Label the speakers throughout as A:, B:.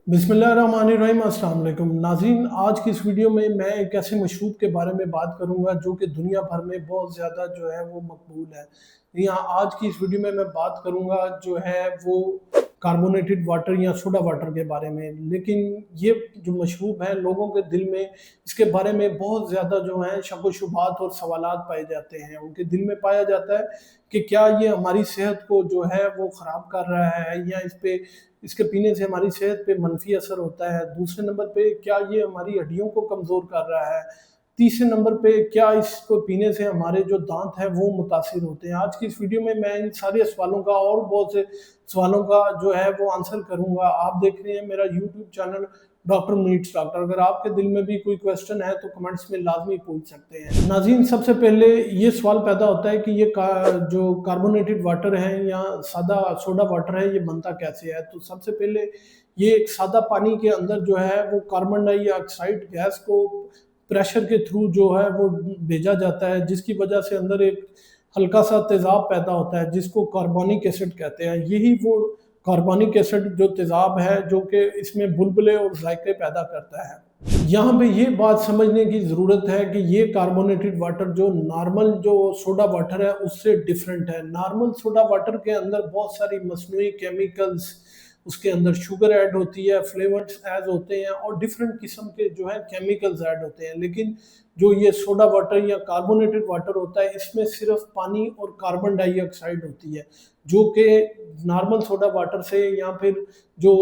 A: बिस्मिल्लाहिर्रहमानिर्रहीम, अस्सलाम वालेकुम नाज़रीन। आज की इस वीडियो में मैं एक ऐसे मशरूब के बारे में बात करूंगा जो कि दुनिया भर में बहुत ज़्यादा जो है वो मकबूल है। यहाँ आज की इस वीडियो में मैं बात करूंगा जो है वो कार्बोनेटेड वाटर या सोडा वाटर के बारे में। लेकिन ये जो मशरूब है लोगों के दिल में इसके बारे में बहुत ज़्यादा जो है शक व शुबात और सवालात पाए जाते हैं। उनके दिल में पाया जाता है कि क्या ये हमारी सेहत को जो है वो ख़राब कर रहा है या इसके पीने से हमारी सेहत पे मनफी असर होता है। दूसरे नंबर पे क्या ये हमारी हड्डियों को कमज़ोर कर रहा है। तीसरे नंबर पे क्या इसको पीने से हमारे जो दांत हैं वो मुतासिर होते हैं। आज की इस वीडियो में मैं इन सारे सवालों का और बहुत से सवालों का जो है वो आंसर करूंगा। आप देख रहे हैं मेरा YouTube channel doctor meets doctor. अगर आपके दिल में भी कोई क्वेश्चन है तो कमेंट्स में लाजमी पूछ सकते हैं। नाज़रीन, सबसे पहले ये सवाल पैदा होता है कि जो कार्बोनेटेड वाटर है या सादा सोडा वाटर है ये बनता कैसे है। तो सबसे पहले ये एक सादा पानी के अंदर जो है वो कार्बन डाइऑक्साइड गैस को प्रेशर के थ्रू जो है वो भेजा जाता है, जिसकी वजह से अंदर एक हल्का सा तेज़ाब पैदा होता है जिसको कार्बोनिक एसिड कहते हैं। यही वो कार्बोनिक एसिड जो तेज़ाब है जो कि इसमें बुलबुले और जायके पैदा करता है। यहाँ पे ये बात समझने की ज़रूरत है कि ये कार्बोनेटेड वाटर जो नॉर्मल जो सोडा वाटर है उससे डिफरेंट है। नॉर्मल सोडा वाटर के अंदर बहुत सारी मसनूई केमिकल्स, उसके अंदर शुगर ऐड होती है, फ्लेवर्स ऐड होते हैं और डिफरेंट किस्म के जो है केमिकल्स ऐड होते हैं। लेकिन जो ये सोडा वाटर या कार्बोनेटेड वाटर होता है इसमें सिर्फ पानी और कार्बन डाइऑक्साइड होती है, जो कि नॉर्मल सोडा वाटर से या फिर जो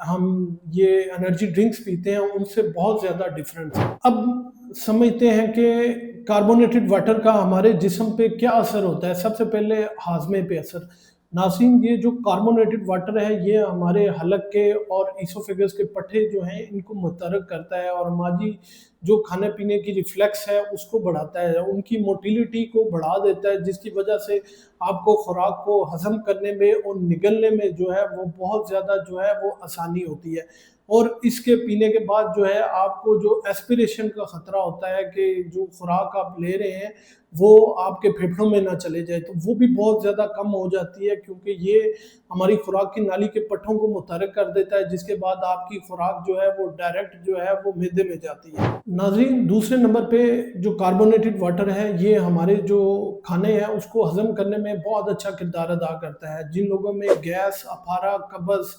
A: हम ये एनर्जी ड्रिंक्स पीते हैं उनसे बहुत ज़्यादा डिफरेंस है। अब समझते हैं कि कार्बोनेटेड वाटर का हमारे जिस्म पे क्या असर होता है। सबसे पहले हाजमे पे असर। नाज़रीन, ये जो कार्बोनेटेड वाटर है ये हमारे हलक के और ईसोफेगस के पट्टे जो हैं इनको मुतहर्रिक करता है और हमारी जो खाने पीने की रिफ्लेक्स है उसको बढ़ाता है, उनकी मोटिलिटी को बढ़ा देता है, जिसकी वजह से आपको खुराक को हजम करने में और निगलने में जो है वो बहुत ज़्यादा जो है वो आसानी होती है। और इसके पीने के बाद जो है आपको जो एस्पिरेशन का ख़तरा होता है कि जो खुराक आप ले रहे हैं वो आपके फेफड़ों में ना चले जाए, तो वो भी बहुत ज़्यादा कम हो जाती है, क्योंकि ये हमारी खुराक की नाली के पट्टों को मुतहर्रिक कर देता है, जिसके बाद आपकी खुराक जो है वो डायरेक्ट जो है वो मैदे में जाती है। नाज़रीन, दूसरे नंबर पे जो कार्बोनेटेड वाटर है ये हमारे जो खाने हैं उसको हज़म करने में बहुत अच्छा किरदार अदा करता है। जिन लोगों में गैस, अफारा, कब्ज़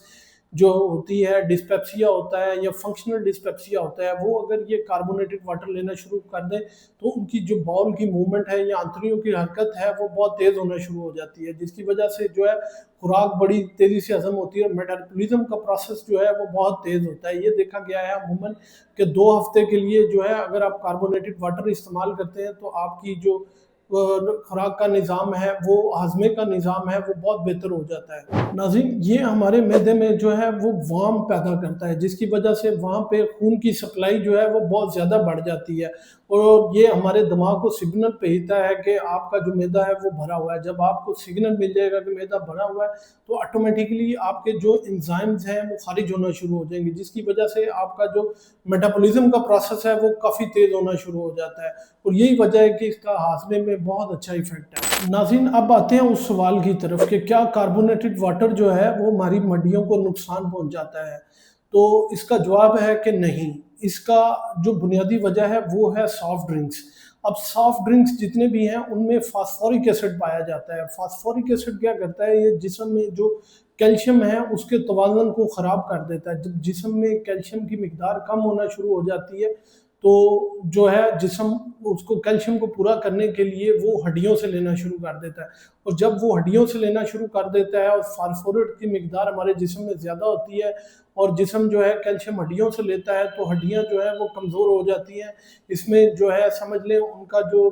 A: जो होती है, डिस्पेप्सिया होता है या फंक्शनल डिस्पेप्सिया होता है, वो अगर ये कार्बोनेटेड वाटर लेना शुरू कर दें तो उनकी जो बाउल की मूवमेंट है या आंतड़ियों की हरकत है वो बहुत तेज़ होना शुरू हो जाती है, जिसकी वजह से जो है खुराक बड़ी तेज़ी से हज़म होती है और मेटाबॉलिज्म का प्रोसेस जो है वो बहुत तेज़ होता है। ये देखा गया है अमूमन कि 2 हफ्ते के लिए जो है अगर आप कार्बोनेटेड वाटर इस्तेमाल करते हैं तो आपकी जो खुराक का निज़ाम है, वो हाज़मे का निज़ाम है वो बहुत बेहतर हो जाता है। नाज़रीन, ये हमारे मैदे में जो है वो वार्म पैदा करता है, जिसकी वजह से वहाँ पे खून की सप्लाई जो है वो बहुत ज़्यादा बढ़ जाती है और ये हमारे दिमाग को सिग्नल भेजता है कि आपका जो मैदा है वो भरा हुआ है। जब आपको सिग्नल मिल जाएगा कि मैदा भरा हुआ है तो ऑटोमेटिकली आपके जो एंजाइम्स हैं वो खारिज होना शुरू हो जाएंगे, जिसकी वजह से आपका जो मेटाबॉलिज्म का प्रोसेस है वो काफ़ी तेज़ होना शुरू हो जाता है और यही वजह है कि इसका हाजमे में बहुत अच्छा इफेक्ट है। नाज़रीन, अब आते हैं उस सवाल की तरफ कि क्या कार्बोनेटेड वाटर जो है वो हमारी हड्डियों को नुकसान पहुंचाता है। तो इसका जवाब है कि नहीं। इसका जो बुनियादी वजह है वो है सॉफ्ट ड्रिंक्स। अब सॉफ्ट ड्रिंक्स जितने भी हैं उनमें फास्फोरिक एसिड पाया जाता है। फास्फोरिक एसिड क्या करता है, ये जिस्म में जो कैल्शियम है उसके तवाज़ुन को ख़राब कर देता है। जब जिस्म में कैल्शियम की मिकदार कम होना शुरू हो जाती है तो जो है जिस्म उसको कैल्शियम को पूरा करने के लिए वो हड्डियों से लेना शुरू कर देता है और जब वो हड्डियों से लेना शुरू कर देता है और फास्फोरेट की मिकदार हमारे जिस्म में ज़्यादा होती है और जिस्म जो है कैल्शियम हड्डियों से लेता है तो हड्डियाँ जो है वो कमज़ोर हो जाती हैं। इसमें जो है समझ लें उनका जो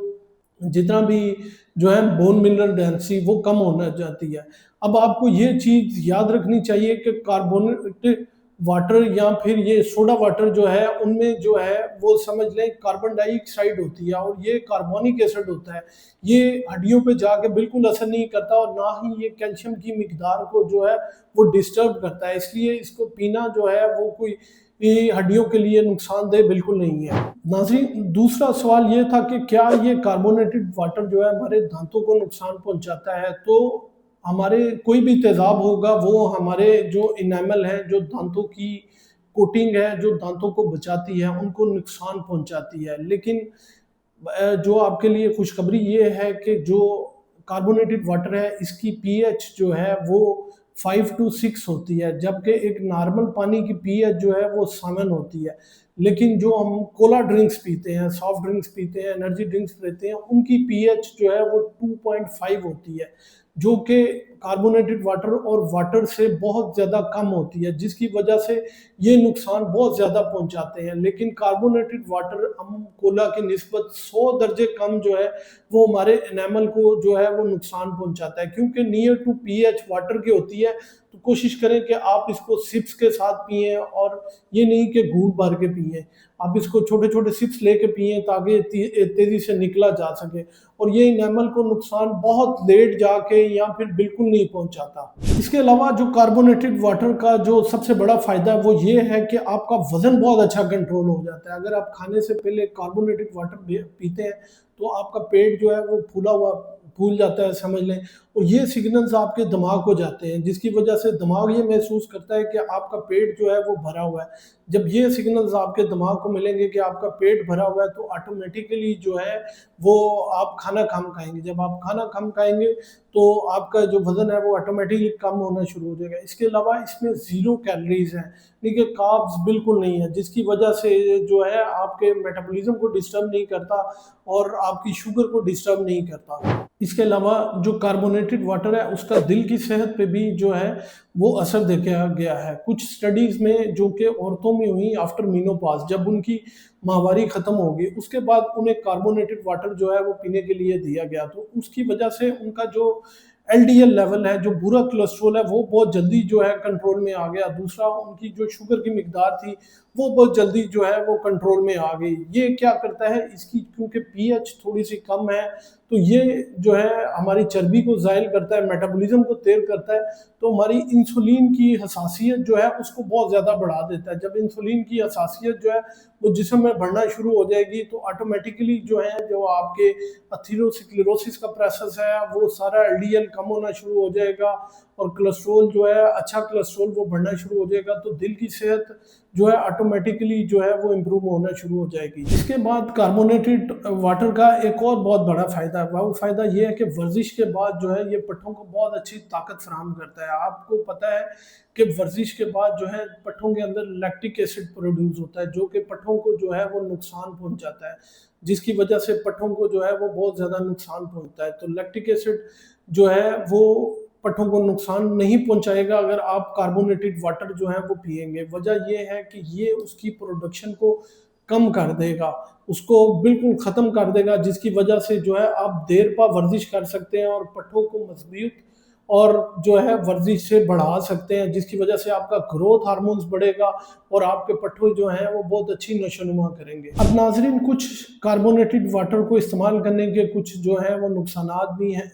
A: जितना भी जो है बोन मिनरल डेंसिटी वो कम होना जाती है। अब आपको ये चीज़ याद रखनी चाहिए कि कार्बोनेटेड वाटर या फिर ये सोडा वाटर जो है उनमें जो है वो समझ लें कार्बन डाइऑक्साइड होती है और ये कार्बोनिक एसिड होता है। ये हड्डियों पे जाके बिल्कुल असर नहीं करता और ना ही ये कैल्शियम की मिकदार को जो है वो डिस्टर्ब करता है, इसलिए इसको पीना जो है वो कोई ये हड्डियों के लिए नुकसानदेह बिल्कुल नहीं है। नाज़रीन, दूसरा सवाल ये था कि क्या ये कार्बोनेटेड वाटर जो है हमारे दांतों को नुकसान पहुंचाता है। तो हमारे कोई भी तेज़ाब होगा वो हमारे जो इनेमल है, जो दांतों की कोटिंग है, जो दांतों को बचाती है, उनको नुकसान पहुँचाती है। लेकिन जो आपके लिए खुशखबरी ये है कि जो कार्बोनेटेड वाटर है, इसकी पीएच जो है वो 5 टू 6 होती है, जबकि एक नॉर्मल पानी की पीएच जो है वो 7 होती है। लेकिन जो हम कोला ड्रिंक्स पीते हैं, सॉफ्ट ड्रिंक्स पीते हैं, एनर्जी ड्रिंक्स लेते हैं, उनकी पीएच जो है वो 2.5 होती है, जो कि कार्बोनेटेड वाटर और वाटर से बहुत ज़्यादा कम होती है, जिसकी वजह से ये नुकसान बहुत ज़्यादा पहुंचाते हैं। लेकिन कार्बोनेटेड वाटर हम कोला की निस्बत 100 दर्जे कम जो है वो हमारे एनिमल को जो है वो नुकसान पहुंचाता है, क्योंकि नियर टू पीएच वाटर की होती है। तो कोशिश करें कि आप इसको सिप्स के साथ पिएं, और ये नहीं कि घूंट भर के पिएं। आप इसको छोटे छोटे सिप्स लेके पिएं ताकि तेज़ी से निकला जा सके, और ये एनिमल को नुकसान बहुत लेट जाके या फिर बिल्कुल नहीं पहुंचाता। इसके अलावा जो कार्बोनेटेड वाटर का जो सबसे बड़ा फ़ायदा है वो ये है कि आपका वज़न बहुत अच्छा कंट्रोल हो जाता है। अगर आप खाने से पहले कार्बोनेटेड वाटर पीते हैं तो आपका पेट जो है वो फूला हुआ फूल जाता है, समझ लें, और ये सिग्नल्स आपके दिमाग को जाते हैं, जिसकी वजह से दिमाग ये महसूस करता है कि आपका पेट जो है वो भरा हुआ है। जब ये सिग्नल्स आपके दिमाग को मिलेंगे कि आपका पेट भरा हुआ है, तो ऑटोमेटिकली जो है वो आप खाना कम खाएंगे। जब आप खाना कम खाएंगे तो आपका जो वज़न है वो ऑटोमेटिकली कम होना शुरू हो जाएगा। इसके अलावा इसमें ज़ीरो कैलोरीज़ हैं, देखिए कार्ब्स बिल्कुल नहीं है, जिसकी वजह से जो है आपके मेटाबॉलिज्म को डिस्टर्ब नहीं करता और आपकी शुगर को डिस्टर्ब नहीं करता। इसके अलावा जो कार्बोनेटेड वाटर है उसका दिल की सेहत पे भी जो है वो असर देखा गया है। कुछ स्टडीज़ में जो कि औरतों में हुई आफ्टर मेनोपॉज़, जब उनकी माहवारी ख़त्म हो गई उसके बाद उन्हें कार्बोनेटेड वाटर जो है वो पीने के लिए दिया गया, तो उसकी वजह से उनका जो एलडीएल लेवल है, जो बुरा कोलेस्ट्रॉल है, वो बहुत जल्दी जो है कंट्रोल में आ गया। दूसरा, उनकी जो शुगर की मिकदार थी वो बहुत जल्दी जो है वो कंट्रोल में आ गई। ये क्या करता है, इसकी क्योंकि पीएच थोड़ी सी कम है तो ये जो है हमारी चर्बी को ज़ाइल करता है, मेटाबॉलिज्म को तेज़ करता है, तो हमारी इंसुलिन की हसासियत जो है उसको बहुत ज़्यादा बढ़ा देता है। जब इंसुलिन की हसासियत जो है वो जिस्म में बढ़ना शुरू हो जाएगी तो ऑटोमेटिकली जो है जो आपके अथीरोस्क्लेरोसिस का प्रोसेस है वो सारा एलडीएल कम होना शुरू हो जाएगा, और कोलेस्ट्रॉल जो है अच्छा कोलेस्ट्रॉल वो बढ़ना शुरू हो जाएगा, तो दिल की सेहत जो है ऑटोमेटिकली जो है वो इम्प्रूव होना शुरू हो जाएगी। इसके बाद कार्बोनेटेड वाटर का एक और बहुत बड़ा फ़ायदा है, वो फ़ायदा ये है कि वर्जिश के बाद जो है ये पट्ठों को बहुत अच्छी ताकत फराहम करता है। आपको पता है कि वर्जिश के बाद जो है पट्ठों के अंदर लैक्टिक एसिड प्रोड्यूस होता है, जो कि पट्ठों को जो है वो नुकसान पहुंचाता है, जिसकी वजह से पट्ठों को जो है वो बहुत ज़्यादा नुकसान पहुंचता है। तो लैक्टिक एसिड जो है वो पट्ठों को नुकसान नहीं पहुंचाएगा अगर आप कार्बोनेटेड वाटर जो है वो पिएंगे। वजह ये है कि ये उसकी प्रोडक्शन को कम कर देगा, उसको बिल्कुल ख़त्म कर देगा, जिसकी वजह से जो है आप देर पा वर्जिश कर सकते हैं और पट्ठों को मजबूत और जो है वर्जिश से बढ़ा सकते हैं, जिसकी वजह से आपका ग्रोथ हार्मोन्स बढ़ेगा और आपके पट्ठे जो हैं वो बहुत अच्छी नशोनुमा करेंगे। अब नाजरीन, कुछ कार्बोनेटेड वाटर को इस्तेमाल करने के कुछ जो है वो नुकसानात भी हैं।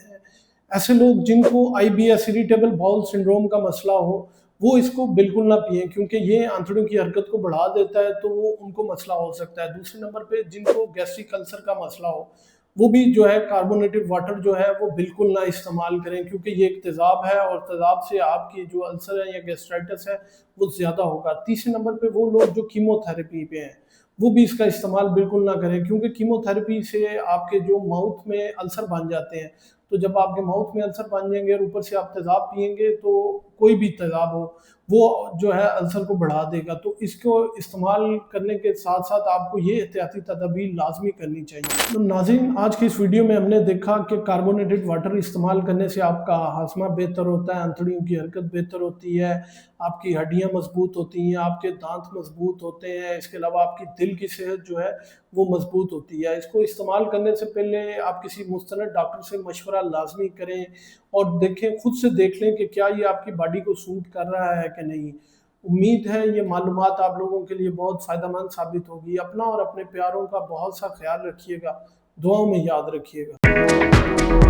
A: ऐसे लोग जिनको आईबीएस इरिटेबल बाउल सिंड्रोम का मसला हो वो इसको बिल्कुल ना पिएं, क्योंकि ये आंतड़ियों की हरकत को बढ़ा देता है, तो वो उनको मसला हो सकता है। दूसरे नंबर पे जिनको गैस्ट्रिक अल्सर का मसला हो वो भी जो है कार्बोनेटेड वाटर जो है वो बिल्कुल ना इस्तेमाल करें, क्योंकि ये एक तेज़ाब है और तेज़ाब से आपकी जो अल्सर है या गैस्ट्राइटिस है वो ज़्यादा होगा। तीसरे नंबर पे वो लोग जो कीमोथेरेपी पे हैं वो भी इसका इस्तेमाल बिल्कुल ना करें, क्योंकि कीमोथेरेपी से आपके जो माउथ में अल्सर बन जाते हैं, तो जब आपके माउथ में अल्सर बन जाएंगे और ऊपर से आप तेज़ाब पिएंगे तो कोई भी तेज़ाब हो वो जो है अल्सर को बढ़ा देगा। तो इसको इस्तेमाल करने के साथ साथ आपको ये एहतियाती तदाबीर लाजमी करनी चाहिए। तो नाज़रीन, आज की इस वीडियो में हमने देखा कि कार्बोनेटेड वाटर इस्तेमाल करने से आपका हाजमा बेहतर होता है, आंतड़ियों की हरकत बेहतर होती है, आपकी हड्डियाँ मजबूत होती हैं, आपके दांत मजबूत होते हैं, इसके अलावा आपकी दिल की सेहत जो है वो मजबूत होती है। इसको इस्तेमाल करने से पहले आप किसी मुस्तनद डॉक्टर से मशवरा लाजमी करें और देखें, खुद से देख लें कि क्या ये आपकी बॉडी को सूट कर रहा है कि नहीं। उम्मीद है ये मालूमात आप लोगों के लिए बहुत फ़ायदेमंद साबित होगी। अपना और अपने प्यारों का बहुत सा ख्याल रखिएगा, दुआओं में याद रखिएगा।